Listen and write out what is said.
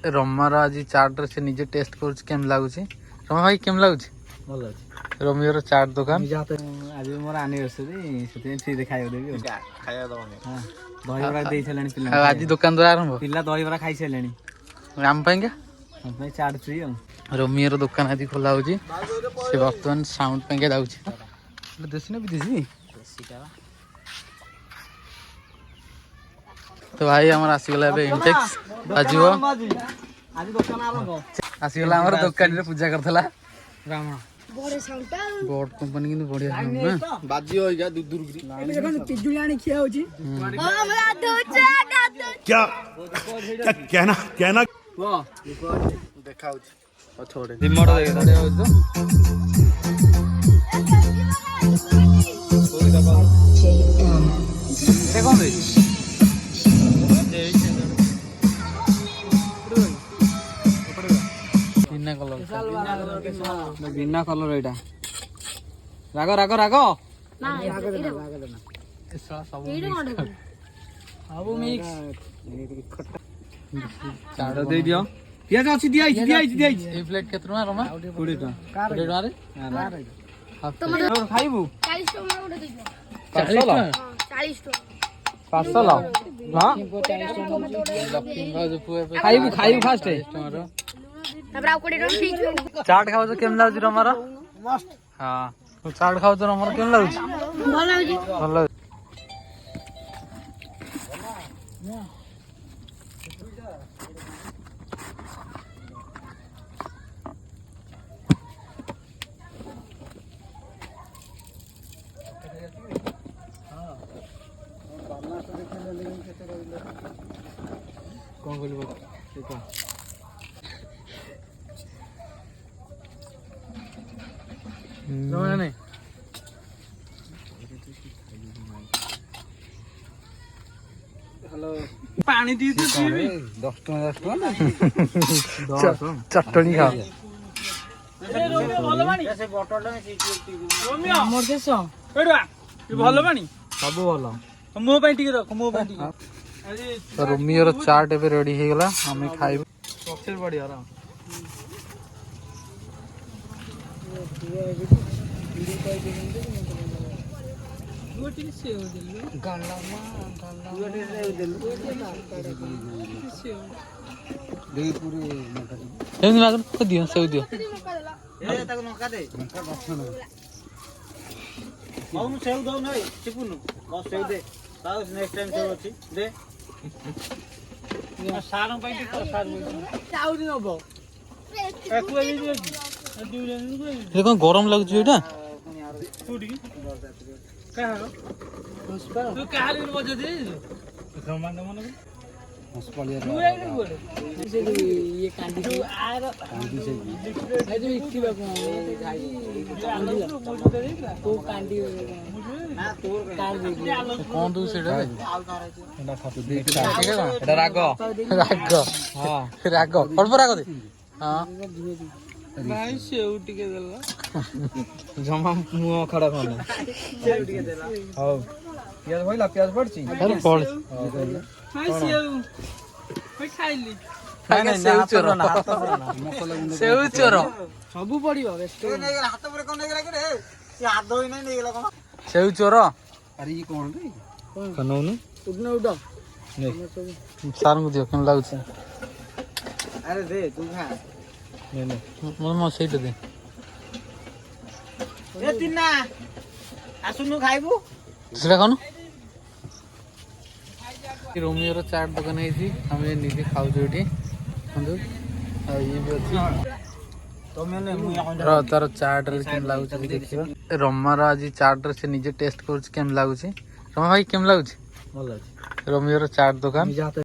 रमार आज चाट से निजे टेस्ट कर लगुच रमा भाई केम लगुच भल अछि रमियर चाट दुकान आज मोर एनिवर्सरी से फ्री खाइयो देबी खाइयो दबनी हां दही बड़ा दे छलेनी पिला आज दुकान द्वार आरंभ पिला दही बड़ा खाइ छलेनी राम पाएंगे हम पे चाट फ्री हम रमियर दुकान आज खोला होची से वर्तमान साउंड पाएंगे जाउची देसी ना विदेशी देसी का तो भाई हमर आसी गला बे इंटेक्स आजीव आज दुकान आरंभ आसी गला हमर दुकान रे पूजा करथला राम बड़े साउंडा बोर्ड कंपनी किन बढ़िया ना बाजी होई जा दूर दूर देखो पिजुली आनी खिया होची हमरा क्या क्या कहना वो देखा होची और छोड़े रिमोट दे छोड़े हो तो देखो दे बिना कलर एटा राग राग राग ना सब अब मिक्स चाट दे दियो पियाज अछि दिया ए प्लेट केतना रमा 20 टका 20 टका रे तमरो खाइबू 40 टका उडे दिबो 40 टका 40 टका 500 लाओ हां लक्ष्मी भाई पुए पे खाइबू फास्ट है तबरा कोडे टका ठीक चाट खाओ तो केम लागु रमारा मस्त हां तो चाट खाओ तो रमारा केम लागु भल होची भल कौन बोलबो देखो रमाना नहीं हेलो पानी दी दे 10 टका ना 10 चटनी खा ऐसे बोतल में रोमियो मोर देश एडा ये भलो पानी सब भलो मो पे टिके रख मो पे टिके तो रमियर चाट एबे रेडी हे गला हमें खाइब सबसे बढ़िया रहा एम लागन को दियो सेव दियो ए ताको नका दे नका बसना आउनु सेव दउ नै चिपुनु बस सेव दे ताउ नेक्स्ट टाइम सेव अछि दे सारम पाइ टिक सार चाउ दिन हबो ए कुए भी अछि ये कौन गरम लागु छ एटा कुडी का हो तू काली बजे दे रमान मन हस्पलिया तू एक बोले से ये कांडी तू आर कांडी से है जो इक्की बाबू कांडी तो कांडी ना तोर कांडी कौन दू सेटा एटा खातो देख एटा राग राग हां राग अल्प राग दे हां भाई सेव टिके देला जमा मुंह खड़ा खाना सेव टिके देला हां प्याज भइला प्याज पड़ची अरे पड़ भाई सेव भाई खाइली खाइना सेव चोर सेव चोर सब पड़ियो ए नै हाथ पर कोन नै रे ये हाथ धोई नै गेला कोन सेव चोर अरे ये कौन रे कनौ न उठना उठो नहीं सार को दियो केम लागु छ अरे दे तू खा नहीं नहीं म सेट दे ए तिन्ना आसुनु खाइबू सेटा खानु रोमियर चाट दुकान है हमें निजे खाऊ जोटी बंधु ये भी अच्छी तो मैंने मुया र तार चाट रे केम लागु छ देखिबा रमार आज चाट रे से निजे टेस्ट कर केम लागु छ रमा भाई केम लागु छ भल अछि रमियर चाट दुकान जाते